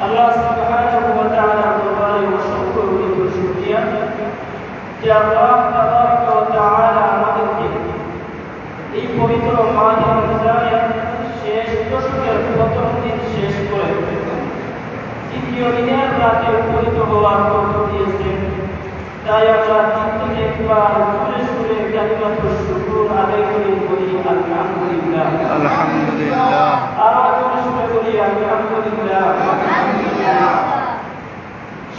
Allah Subhanahu wa ta'ala দরবারে অসংখ্য শুকরিয়া যে আল্লাহ তাবারক ওয়া তাআলা আমাদেরকে এই পবিত্র মাহে রমজানের শেষ দশকের প্রথম দিন শেষ করে দ্বিতীয় দিনের রাতে উপনীত হওয়ার তৌফিক দিয়েছেন। তাই আমরা দিন থেকে একবার সুরে সুরে কালিমাতুশ শুকর আদায় করে বলি আলহামদুলিল্লাহ, আলহামদুলিল্লাহ। আরো সুরে সুরে বলি আলহামদুলিল্লাহ।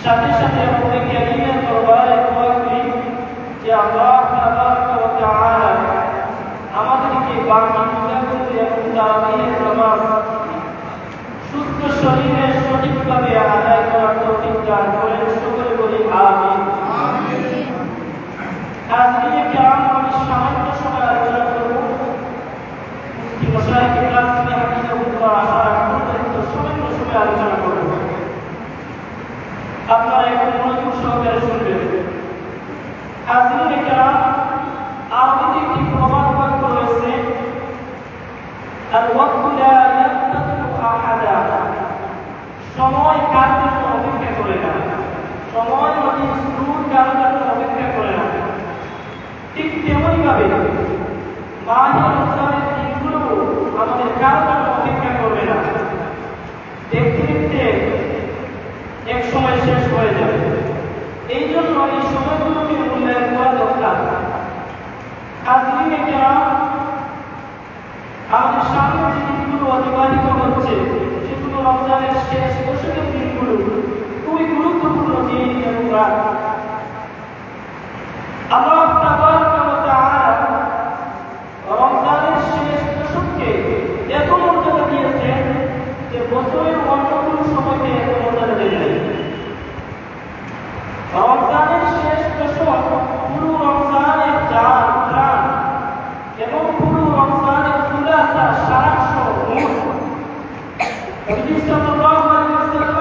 সাথে সাথে আমাদের কালিমার দরবারে দোয়া করি যে আল্লাহ তাবারক ওয়া তাআলা আমাদেরকে বাকি মুসাফির এবং তারাবির নামাজ সুস্থ শরীরে সঠিকভাবে আদায় করার তৌফিক দান করেন। সকলে বলি আমিন। আজকে কেরাম আমি সামান্য সময় আলোচনা করব। মশাইখ ক্লাস থেকে হাফিজাহুল্লাহ আসার পর্যন্ত সামান্য সময় আলোচনা করব। আপনারা একটু মনোযোগ সহকারে শুনবেন। আজকে কেরাম আরবিতে একটি প্রবাদ বাক্য রয়েছে, আল ওয়াক্তু লা ইয়ান্তাযিরু আহাদা, সময় কার জন্য অপেক্ষা করে না, সময় নদী স্রোত কার জন্য অপেক্ষা করে না। ঠিক তেমনি ভাবে মাহে রমজানের দিনগুলো আমাদের কার জন্য অপেক্ষা করবে না। দেখতে দেখতে এক সময় শেষ হয়ে যাবে। এই জন্য এই সময়গুলোকে মূল্যায়ন করা দরকার। আজকে কেরাম আমাদের সামনে যে দিনগুলো অতিবাহিত হচ্ছে সেগুলো রমজানের শেষ দশকের দিনগুলো, খুবই গুরুত্বপূর্ণ দিন এবং রাত। আল্লাহ তাবারক ওয়া তাআলা রমজানের শেষ দশককে এত মর্যাদা দিয়েছেন যে বছরের অন্য কোনো সময়কে এত মর্যাদা দেন নাই। রমজানের শেষ দশক পুরো রমজানের প্রাণ এবং পুরো রমজানের খুলাসা সারাংশ নবী সাল্লাল্লাহু আলাইহি ওয়াসাল্লাম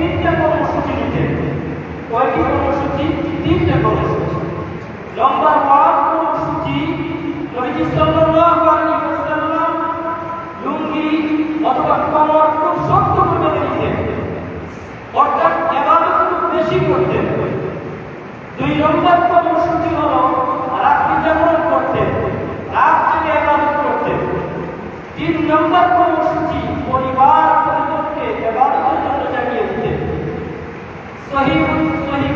তিনটা কর্মসূচি নিতেন। কয়টি কর্মসূচি? তিনটা কর্মসূচি। নম্বর 1 কর্মসূচি, নবীজি সাল্লাল্লাহু আলাইহি ওয়াসাল্লাম লুঙ্গি অথবা কমর খুব শক্ত করে বেঁধে নিতেন, অর্থাৎ ইবাদত খুব বেশি করতেন। 2 নম্বর কর্মসূচি হলো রাত্রি জাগরণ করতেন, রাত জেগে ইবাদত করতেন। 3 নম্বর কর্মসূচি, পরিবার পরিজনকে ইবাদতের জন্য জাগিয়ে দিতেন। সহিহ বুখারী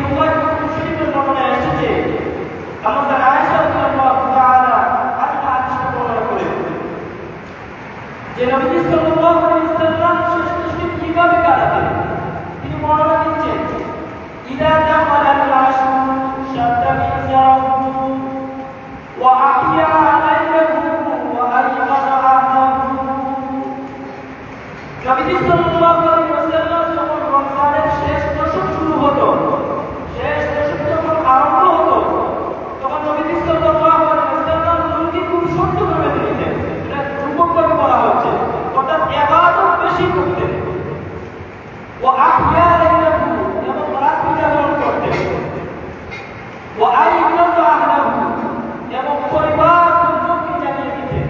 মুসলিমের বর্ণনায় এসেছে, আমাদের আয়েশা রাদিয়াল্লাহু তাআলা আনহা বর্ণনা করেন যে নবী সাল্লাল্লাহু আলাইহি ওয়াসাল্লাম শেষ দশটি কিভাবে কাটাতেন। তিনি বর্ণনা দিচ্ছেন, ইদা দাখালাল আশর শাদ্দা মিজারাহু ওয়া আহইয়া লাইলাহু ওয়া আইকাযা আহলাহু। নবী সাল্লাল্লাহু আলাইহি ওয়াসাল্লাম যখন রমজানের শেষ দশক শুরু হতো, শেষ দশক যখন আরম্ভ হতো, তখন নবী সাল্লাল্লাহু আলাইহি ওয়াসাল্লাম লুঙ্গি খুব শক্ত করে বেঁধে নিতেন। এটা রূপকভাবে বলা হচ্ছে, অর্থাৎ ইবাদত বেশি করতেন। ওয়া আহইয়া লাইলাহু, এবং রাত্রি জাগরণ করতেন। ওয়া আইকাযা আহলাহু, এবং পরিবার পরিজনকে জাগিয়ে দিতেন।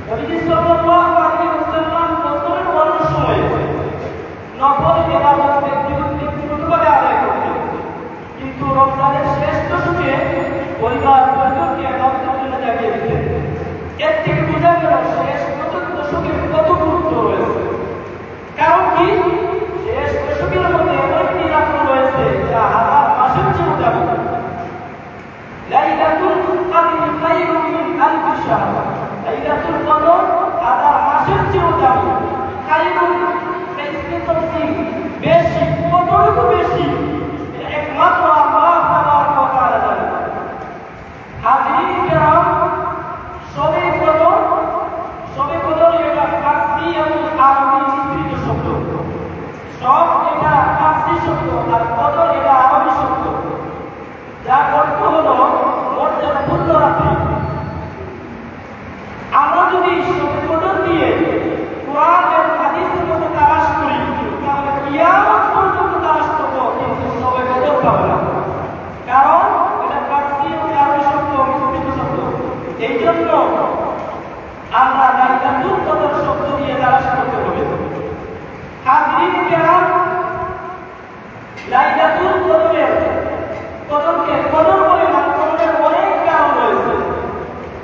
নবী সাল্লাল্লাহু আলাইহি ওয়াসাল্লাম বছরের অন্য সময়ে নফল ইবাদত ব্যক্তিগতভাবে আদায় করতেন, কিন্তু রমজানের শেষ দশকে পরিবার পরিজনকে ইবাদতের জন্য জাগিয়ে দিতেন। এর থেকে বোঝা গেল শেষ দশকের কত গুরুত্ব রয়েছে। কারণ কি, শেষ দশকের মধ্যে এমন একটি রাত্র রয়েছে যা হাজার মাসের চেয়েও দামি। লাইলাতুল কদর খায়রুম মিন আলফি শাহর, লাইলাতুল কদর হাজার মাসের চেয়েও দামি। খায়রুম ইসমি তাফসীর, বেশি, কতটুকু বেশি, এটা একমাত্র আল্লাহ তাবারক ওয়া তাআলা জানেন। হাজিরিন কিরাম, শবে কদর এটা ফারসি এবং আরবি মিশ্রিত শব্দ। সব এটা ফারসি শব্দ, আর কদর এটা আরবি শব্দ, যার অর্থ হলো মর্যাদাপূর্ণ রাত্রি। আমরা যদি শবে কদর দিয়ে কোরআন এবং হাদিসের মধ্যে তালাশ করি, তাহলে কিয়ামত পর্যন্ত তালাশ করব, কিন্তু শবে কদর পাবো না। কারণ এটা ফারসি এবং আরবি শব্দ, মিশ্রিত শব্দ। এই জন্য আমরা লাইলাতুল কদর শব্দ দিয়ে তালাশ করতে হবে। হাজিরিন কিরাম, লাইলাতুল কদরকে কদর বলে নামকরণের অনেক কারণ রয়েছে।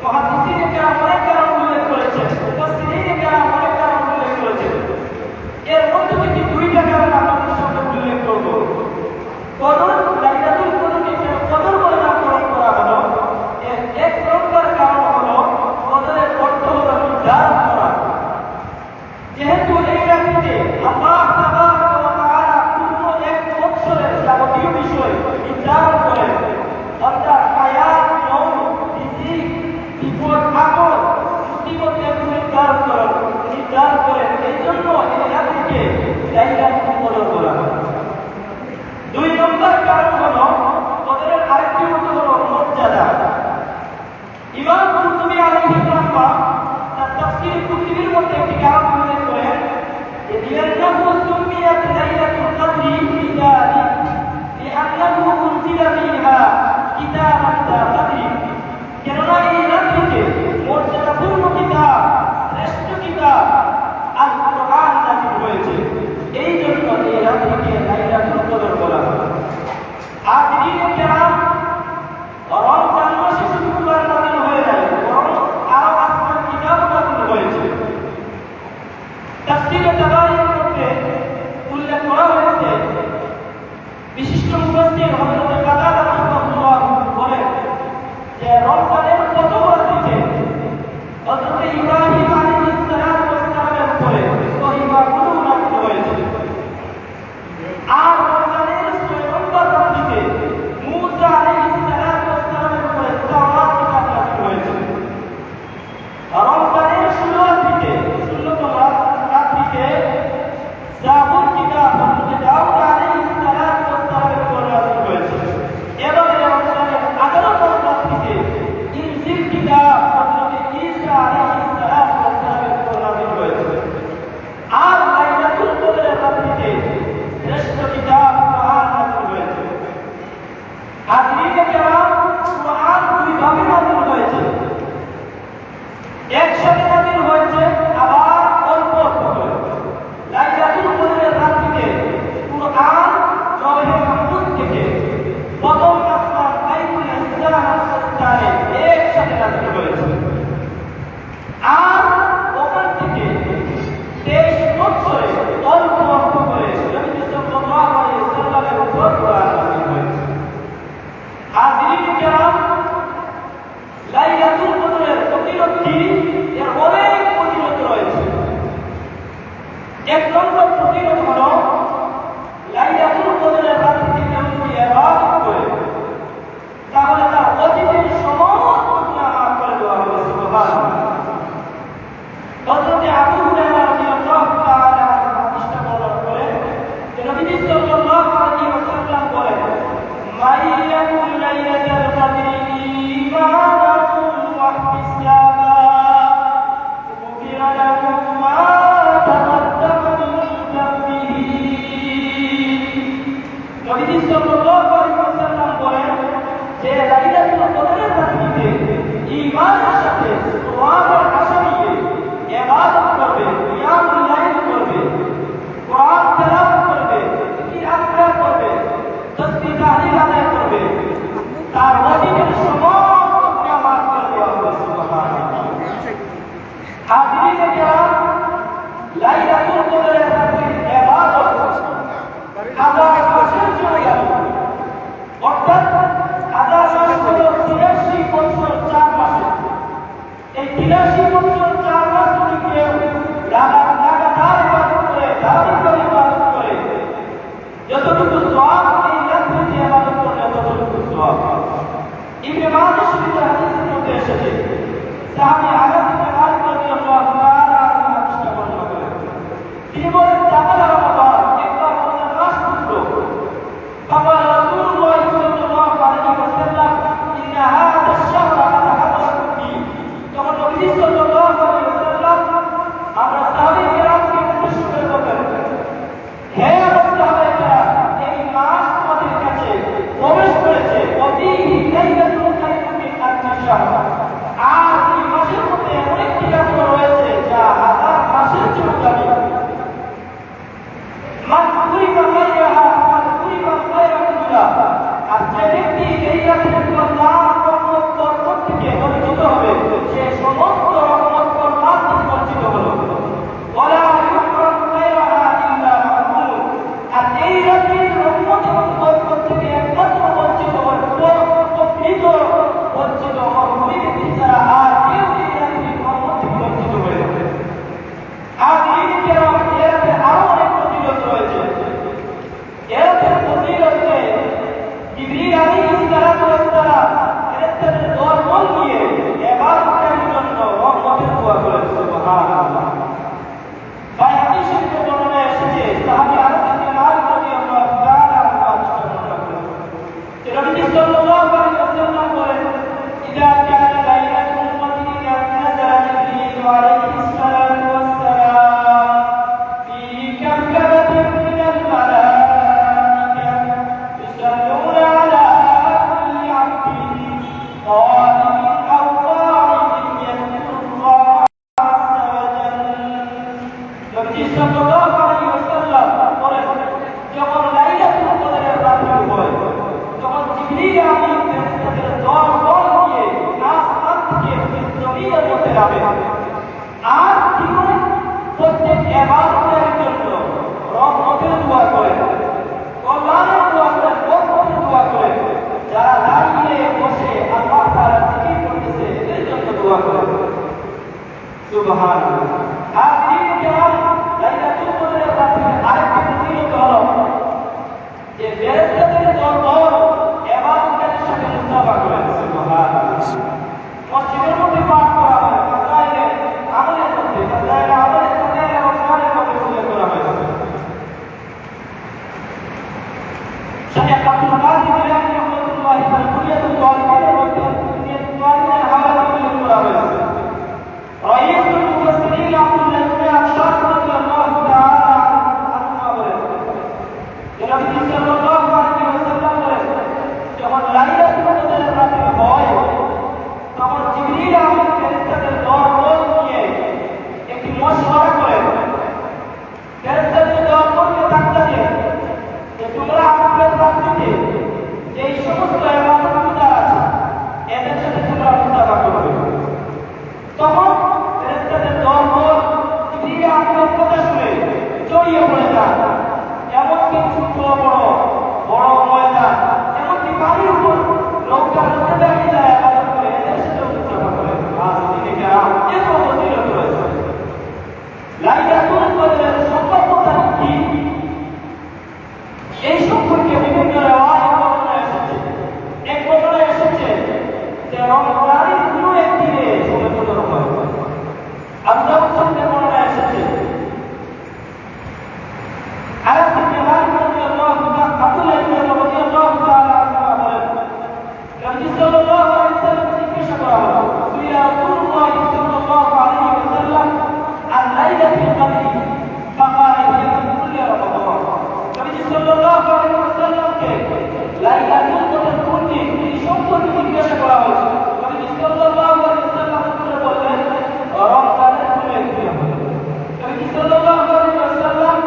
মুহাদ্দিসিন কিরাম অনেক কারণ উল্লেখ করেছেন, মুফাসসিরিন কিরাম অনেক কারণ উল্লেখ করেছেন। এর মধ্যে থেকে 2টা কারণ আপনাদের সামনে উল্লেখ করব। কদর, লাইলাতুল কদরকে কেন কদর বলে নামকরণ করা হলো? এর 1 নম্বর কারণ হলো কদরের অর্থ হলো নির্ধারণ করা। যেহেতু এই রাত্রিতে আল্লাহ তাবারক ওয়া তাআলা পূর্ণ 1 বছরের যাবতীয় বিষয় নির্ধারণ করেন, অর্থাৎ হায়াত, মওত, রিজিক, বিপদ আপদ, মুসিবত এগুলো নির্ধারণ করেন। এই জন্য এই রাত্রিকে লাইলাতুল কদর বলা হয়। 2 নম্বর কারণ হলো কদরের আরেকটি অর্থ হলো মর্যাদা। ইমাম কুরতুবী আলাইহিস রাহমাহ তার তাফসীর কুরতুবীর মধ্যে একটি কারণ উল্লেখ করেন যে লিআন্নাহু সুমিয়াত লাইলাতুল কদরি বিযালিক লিআন্নাহু উনজিলা ফীহা কিতাবান যা কদরি। কেননা এই রাত্রিতে মর্যাদাপূর্ণ কিতাব, শ্রেষ্ঠ কিতাব আল কোরআন নাযিল হয়েছে। এই জন্য এই রাত্রিকে লাইলাতুল কদর বলা হয়। হাজিরিন কিরাম, রমজান মাসে শুধু কোরআন নাযিল হয়ে যায়, বরং আরো আসমানি কিতাব নাযিল হয়েছে। তাফসীরে তাবারীর মধ্যে উল্লেখ করা হয়েছে, বিশিষ্ট মুফাসসির হযরত কাতাদা রাহিমাহুল্লাহ বলেন যে রমজানের প্রথম রাত্রিতে হযরত ইব্রাহিম আলাইহিস সালামের উপরে সহিফা কুতুব নাযিল হয়েছে। আর রমজানের 6 নম্বর রাত্রিতে মূসা আলাইহিস সালামের উপরে তাওরাত কিতাব নাযিল হয়েছে। রমজানের 16তম রাত্রিতে জাবুর কিতাব হযরত দাউদ আলাইহিস সালামের উপরে নাযিল হয়েছে। এবারে রমজানের 18তম রাত্রিতে ইনজিল কিতাব হযরত ঈসা আলাইহিস সালামের উপরে নাযিল হয়েছে। আর লাইলাতুল কদরের রাত্রিতে শ্রেষ্ঠ من يقم ليلة القدر إيمانا واحتسابا غفر له ما تقدم من ذنبه নবী সাল্লাল্লাহু আলাইহি ওয়াসাল্লাম বলেন যে লাইলাতুল কদরের রাতে ঈমানের সাথে সওয়াবের আশা নিয়ে ইবাদত করবে, কিয়ামুল লাইল করবে, কোরআন তেলাওয়াত করবে, জিকির আজকার করবে, তাসবিহ তাহলিল আদায় করবে, তার ওয়াজিবের সমস্ত গুনাহ মাফ করে দেওয়া হবে। সুবহানাল্লাহ। হাজিরিন কিরাম, লাইলাতুল কদরের রাতে ইবাদত হাজার মাসের চেয়ে অর্থাৎ হাজার মাস হল 83 বছর 4 মাসে। এই 83 বছর 4 মাস যদি কেউ লাগাতার ইবাদত করে, ধারাবাহিক ইবাদত করে, যতটুকু সওয়াব এই রাতে যে ইবাদত করলে ততটুকু সওয়াব। ইবনে মাজাহ শরীফের হাদিসের মধ্যে এসেছে, সাহাবী আনাস ইবনে মালিক রাদিয়াল্লাহু তাআলা আনহু হাদিসটা বর্ণনা করেন। তিনি বলেন, দাখালা রমাদান, একবার রমজান মাস ঢুকলো। فقال رسول الله صلى الله عليه وسلم إن هذا الشهر قد حضركم فيه তখন নবী সাল্লাল্লাহু আলাইহি ওয়াসাল্লাম আমরা সাহাবী কেরামকে উদ্দেশ্য করে বললেন, হে সাহাবারা, এই মাস তোমাদের কাছে প্রবেশ করেছে, ওয়াফীহি লাইলাতুল কদর মিন আলফি শাহর, আর এই মাসের মধ্যে এমন একটি রাত রয়েছে যা হাজার মাসের চেয়ে দামি। মান কুরিবা গায়রাহা ফাকাদ কুরিবা গায়রাহুল্লাহ, আর যে ব্যক্তি এই রাতের আল্লাহর রহমত বরকত থেকে বঞ্চিত হবে, সে সমস্ত রহমত বরকত থেকে বঞ্চিত হলো। ওয়ালা ইউকরামু গায়রাহা ইল্লা মাহমুদ, আর এই রাতের রহমত এবং বরকত থেকে একমাত্র বঞ্চিত হওয়ার প্রকৃত বঞ্চিত হওয়ার ব্যক্তি ছাড়া আর কেউ এই রাতের রহমত থেকে বঞ্চিত হয়ে যাবে। আর এই কেরাম এর আরো অনেক ফজিলত রয়েছে। এর ফজিলতে জিবরিল আলাইহিস সালাতু ওয়াস সালাম ফেরেশতাদের দল নিয়ে ইবাদতের জন্য রহমতের দোয়া করেন। সুবহানাল্লাহ। তাই হাদিস শরীফে বর্ণনা এসেছে, সাহাবী আনাস ইবনে মালিক রাদিয়াল্লাহু তাআলা আনহু বর্ণনা করেন যে নবী সাল্লাল্লাহু আলাইহি ওয়াসাল্লাম বলেন, ইযা কানা লাইলাতুল কদরি নাযালা জিবরিল আলাইহিস সালাতু ওয়াস সালাম ফি কামকাবাতিন মিনাল মালাইকা ইউসাল্লুনা আলা কুল্লি আবদিন قائم أو قاعد يذكر الله عز وجل। নবী সাল্লাল্লাহু আলাইহি ওয়াসাল্লাম বলেন, যখন লাইলাতুল কদরের রাত হয়, তখন জিবরিল আলাইহিস ফেরেশতাদের দল নিয়ে আসমান থেকে জমিনের মধ্যে নামে, আর তিনি প্রত্যেক ইবাদতের জন্য রহমতের দোয়া করেন, কল্যাণের দোয়া করেন, বরকতের দোয়া করেন। যারা দাঁড়িয়ে বসে আল্লাহ তাআলা জিকির করতেছে এদের জন্য দোয়া করেন। সুবহানাল্লাহ। আর এই কেরাম লাইলাতুল কদরের রাতে আরেকটি ফজিলত হলো যে ফেরেশতাদের দল ইবাদতের সাথে মুসাফা করেন। সুবহানাল্লাহ। মসজিদের মধ্যে পাঠ করা হয়, মাসাইলে আমলের মধ্যে, মাসাইলে আমলের সাথে রসমানের মধ্যে উল্লেখ করা হয়েছে। শাইখ আব্দুল কাদের জিলানী রাহমাতুল্লাহি আলাইহি কুলিয়াতুল তালিবিনের মধ্যে কুলিয়াতুল তালিবিনের হাওয়ালা উল্লেখ করা হয়েছে। রাইসুল মুফাসসিরিন আব্দুল্লাহ ইবনে আব্বাস রাদিয়াল্লাহু তাআলা আনহু বলেন, যে নবী সাল্লাল্লাহু আলাইহি ওয়াসাল্লাম বলেন, যখন লাইলাতুল কদরের রাত হয়, তখন জিবরিল আলাইহিস ফেরেশতাদের দল নিয়ে একটি মশওয়ারা করেন। ফেরেশতাদের দলকে তাকতা দেন যে তোমরা আজকের রাত্রিতে যেই সমস্ত ইবাদতগুলো আছে এদের সাথে তোমরা মুসাফা করবে। তখন ফেরেশতাদের দল জিবরিল আলাইহিস কথা শুনে জড়িয়ে পড়ে যান। এমনকি ছোট বড় ময়দান, এমনকি পানির উপর নৌকার মধ্যে দাঁড়িয়ে যায় ইবাদত করে, এদের সাথে মুসাফা করে। আসলে কেরাম এত ফজিলত রয়েছে। লাইলাতুল কদরের সম্পর্কটা কি, এই সম্পর্কে বিভিন্ন রিওয়ায়াত বর্ণনা এসেছে। এক বর্ণনা এসেছে যে রমজানের কোনো একদিনে সমবেত হয়। আল্লাহ সামনে বর্ণনা এসেছে, আনাস ইবনে মালিক রাদিয়াল্লাহু তাআলা, আব্দুল্লাহ ইবনে রাদিয়াল্লাহু তাআলা সাল্লাল্লাহু আলাইহি ওয়াসাল্লামকে লাইলাতুল কদর কোনটি এই সম্পর্কে জিজ্ঞাসা করা হয়েছে। নবী সাল্লাল্লাহু আলাইহি ওয়াসাল্লাম উত্তরে বললেন রমজানের কোন একদিন হবে। নবী সাল্লাল্লাহু আলাইহি ওয়াসাল্লাম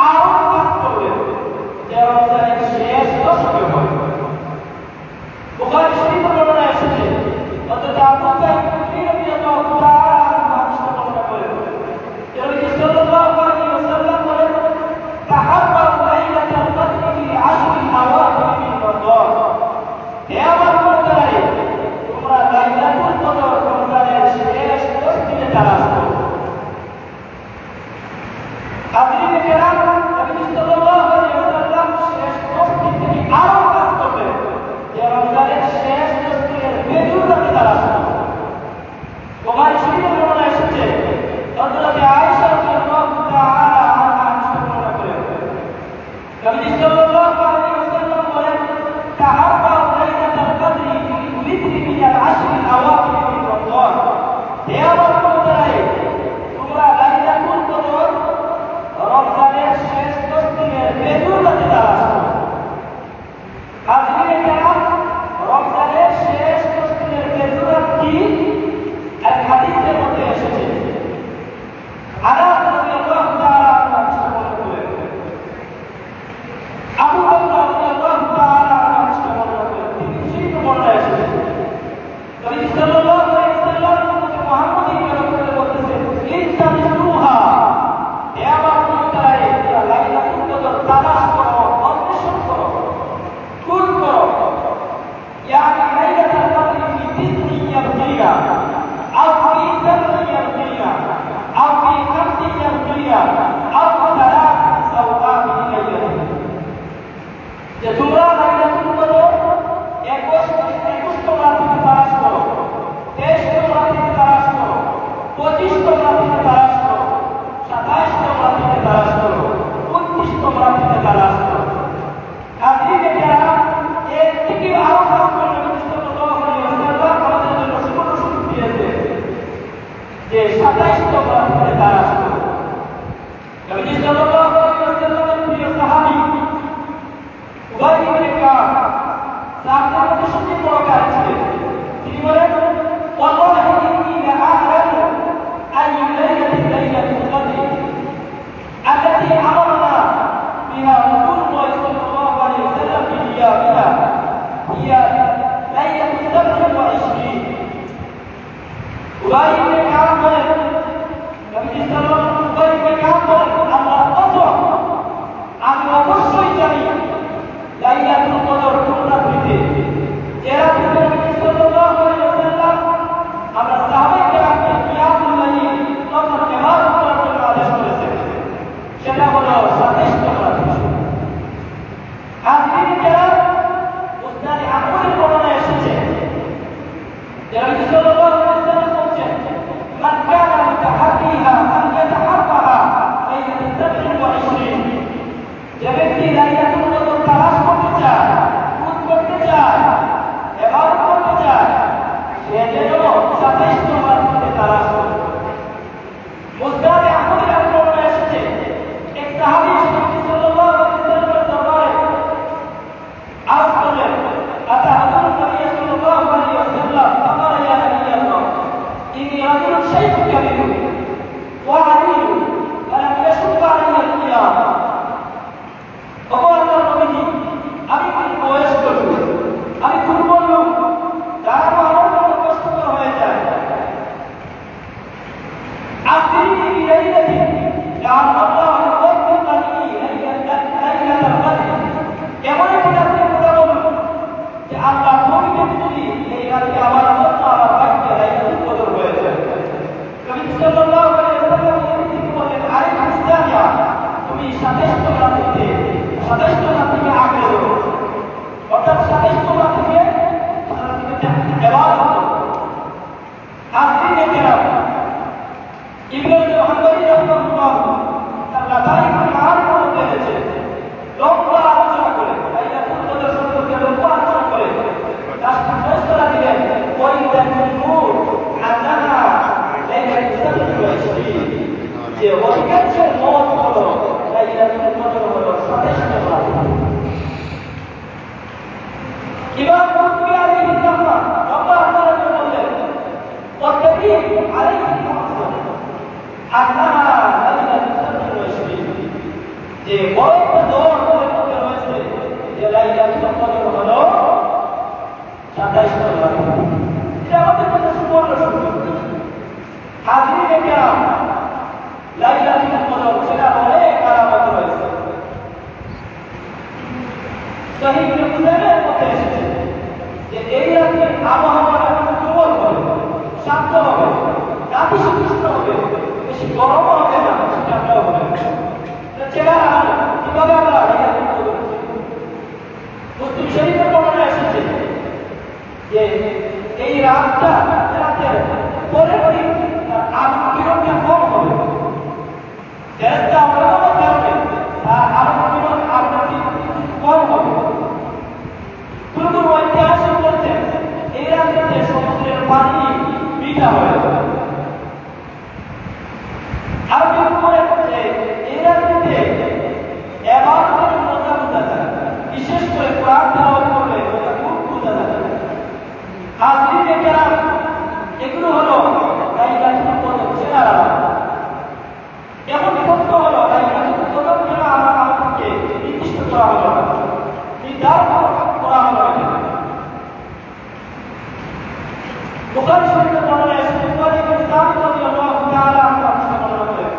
আরো কাজ করলেন যে রমজানের শেষ দশকে হবে। বুখারী শরীফে বর্ণনা এসেছে হযরত আবু সাঈদ খুদরি রাদিয়াল্লাহু তাআলা আনহু বর্ণনা করেন যে নবী সাল্লাল্লাহু আলাইহি ওয়াসাল্লাম বলেন তাহাব্বাউ লাইলাতুল কদর ফি আশরিল আওয়াখির মিন রমাদান। হে আমার বান্দারা, তোমরা লাইলাতুল কদর রমজানের শেষ 10 দিনে তালাশ করো। হাজরিনে কেরাম, নবী সাল্লাল্লাহু আলাইহি ওয়াসাল্লাম শেষ 10 দিন থেকে আরো কাজ করবেন যে রমজানের শেষ 10 দিনের বেজুর রাতে তালাশ করো। বুখারী শরীফে বর্ণনা এসেছে হযরত আয়েশা রাদিয়াল্লাহু তাআলা আনহা বর্ণনা করেন নবী সাল্লাল্লাহু আলাইহি ওয়াসাল্লাম বলেন তাহাব্বাউ লাইলাতুল কদরি ফি লিথরি মিনাল আশরিল আওয়াখির মিন রমাদান। হে আমার বান্দারা, তোমরা লাইলাতুল কদর রমজানের শেষ 10 দিনের বেজুর রাতে তালাশ করো। হাজরিনে কেরাম, রমজানের শেষ 10 দিনের বেজুর রাত কি? এক হাদিসের মধ্যে এসেছে আনাস রাদিয়াল্লাহু তাআলা আনহু বর্ণনা করেন আবু বকর রাদিয়াল্লাহু তাআলা আনহু বর্ণনা করেন তিনি সেই বর্ণনা এসেছে নবী সাল্লাল্লাহু আলাইহি ওয়াসাল্লাম মুহাম্মদী করে বলতেছেন ইনতামিসুহা, হে আমার বান্দারা, লাইলাতুল কদর তালাশ করো, অন্বেষণ করো, খোঁজ করো। ইয়ানি লাইলাতুল কদর ফি তিসরি ইয়াবগিনা আও ফি সাব'i ইয়াবগিনা আও ফি খামসি ইয়াবগিনা আও সালাত আও আখির লাইলাতিন। যে তোমরা লাইলাতুল কদর 21 রাতে তালাশ করো, 23 রাতে তালাশ করো, 25 রাতে তালাশ করো, 27 রাতে তালাশ করো, 29 রাতে তালাশ করো। হাজরিনে কেরাম, এর থেকে আরো কাজ করে নবী সাল্লাল্লাহু আলাইহি ওয়াসাল্লাম আমাদের জন্য সুযোগ দিয়েছে যে 27 রাতে তালাশ করো। নবী সাল্লাল্লাহু আলাইহি ওয়াসাল্লামের প্রিয় সাহাবী উবাই ইবনে কাব সাহাবাদের মধ্যে সবচেয়ে বড় কারি ছিলেন। তিনি বলেন ওয়াল্লাহি ইন্নী লাআলামু আইয়ু লাইলাতিন লাইলাতুল কদর আল্লাতী আমারনা বিহা রাসূলুল্লাহ সাল্লাল্লাহু আলাইহি ওয়াসাল্লাম বিহা হিয়া লাইলাতুল 27। উবাই ইবনে কাব বলেন নবী সাল্লাল্লাহু উবাই ইবনে কাব বলেন আল্লাহ কসম, আমি অবশ্যই জানি লাইলাতুল কদর কোন রাতে, যে রাতে নবী সাল্লাল্লাহু আলাইহি ওয়াসাল্লাম আমরা সাহাবায়ে কেরামকে কিয়ামুল লাইল তথা ইবাদত করার জন্য আদেশ করেছেন, সেটা হলো 27 রাতে। হাজরিনে কেরাম, উসতাদ আহমদের বর্ণনা এসেছে যে নবী সাল্লাল্লাহু আলাইহি ওয়াসাল্লাম বলেন মান কানা মুতাহাব্বিহা আন ইয়াতাহাব্বাহা লাইলাতুল 27। যে ব্যক্তি লাইলাতুল কদর তালাশ করতে চায়, খোঁজ করতে চায়, ইবাদত করতে চায়, সে যেন 27 রাতে তালাশ করে। মুসনাদ আহমদের বর্ণনা এসেছে এক সাহাবী নবী সাল্লাল্লাহু আলাইহি ওয়াসাল্লামের দরবারে আরজ করলেন আতাহাদুন নবী সাল্লাল্লাহু আলাইহি ওয়াসাল্লাম ফাকালা ইয়া নবিয়াল্লাহ ইন্নী রাজুলুন শাইখুন কাবীর ওয়া আলীম ওয়া লাম ইয়াশুক আলাইয়া আল-কিয়াম। আল্লাহর নবীজি, আমি খুব বয়স্ক লোক, আমি দুর্বল লোক, তারপর আমার জন্য কষ্টকর হয়ে যায়। আপনি কি লাইলাতি লাম আল্লাহ ওয়াক্কালানি লাইলাতুল কদর, এমন একটা আপনি কথা বলুন যে আল্লাহ নবীকে যদি এই রাতে আমার আল্লাহ আমার ভাগ্যে লাইলাতুল কদর হয়ে যায়। নবী সাল্লাল্লাহু আলাইহি ওয়াসাল্লাম বলেন আলাইকুম সালাম, তুমি 27 রাতে 27 রাত থেকে আগে যাও, অর্থাৎ 27 রাত থেকে ইবাদত করো। হাজরিনে কেরাম, ইবনে হাম্বলী রাহিমাহুল্লাহ তাআলা তারিখুল মাআরিফ মধ্যে এনেছে লম্বা আলোচনা করে লাইলাতুল কদর সম্পর্কে লম্বা আলোচনা করে তার ফয়সালা দিলেন ওয়াইদাতুল নূর আন্নাহা লাইলাতুল 27, যে ওয়াইদাতুল মত হলো লাইলাতুল কদর হলো 27 রাত। সহিহ মুসলিমের মধ্যে এসেছে যে এই রাতে আবহাওয়া কোমল হবে, শান্ত হবে, নাতিশীতোষ্ণ হবে, বেশি গরম হবে না, বেশি ঠান্ডা হবে না। চেহারা কিভাবে আমরা এই রাতে মুসলিম শরীফের বর্ণনা এসেছে যে এই রাতটা রাতের পরের দিন আলোক কিরণটা কম হবে, দেশটা অবলম্বন কারণে তার আলোক কিরণ আলোকিত কম হবে। কোন কোন ঐতিহাসিক বলছেন এই রাত্রিতে সমুদ্রের পানি মিঠা হয়ে যাবে। আর কেউ বলে এই রাত্রিতে এবাদতের মজা বোঝা যায়, বিশেষ করে কোরআন তেলাওয়াত করলে ওটা খুব বোঝা যায়। হাজরিনে কেরাম, এগুলো হলো লাইলাতুল কদর চেনার আলামত। এখন প্রশ্ন হলো লাইলাতুল কদর কেন আমাদেরকে নির্দিষ্ট করা হলো না, নির্ধারণ করা হলো না? বুখারী শরীফের বর্ণনা এসেছে, বুখারী ইবনে সাঈদ রাদিয়াল্লাহু তাআলা আনহু বর্ণনা করেন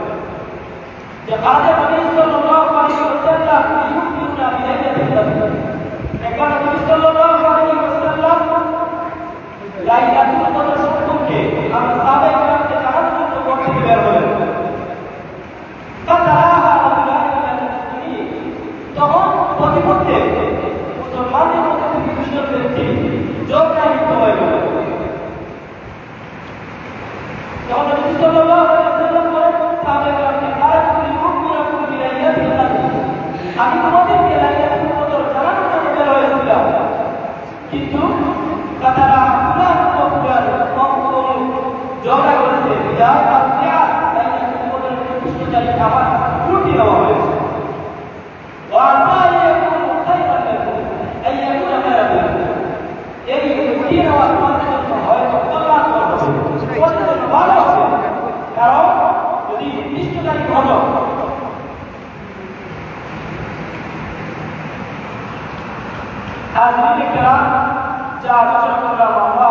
যে কাজে নবী সাল্লাল্লাহু আলাইহি ওয়াসাল্লাম ইউকিউনা বিলাইলাতিল কদর, একবার নবী সাল্লাল্লাহু আলাইহি ওয়াসাল্লাম লাইলাতুল কদর সম্পর্কে আমরা সাহাবায়ে-কেরামকে জানানোর জন্য ঘর থেকে বের হলেন। তখন প্রতিপক্ষে মুসলমানদের মধ্যে থেকে দুজন ব্যক্তি ঝগড়ায় লিপ্ত হয়ে গেল। তখন নবী সাল্লাল্লাহু আলাইহি ওয়াসাল্লাম বলেন সাহাবায়ে-কেরামকে, আমি তোমাদেরকে লাইলাতুল কদর জানানোর জন্য বের হয়েছিলাম, কিন্তু তারা ফুলান ও ফুলান ঝগড়া করেছে, বিদায় লাইলাতুল কদরের নির্দিষ্ট তারিখ আমার উল্টে দেওয়া হয়েছে। এই উঠিয়ে নেওয়ার জন্য হয়তো কল্যাণ ভালো আছে, কারণ যদি নির্দিষ্ট তারিখ হলো হাজরিনে কেরাম যা আলোচনা করলাম আল্লাহ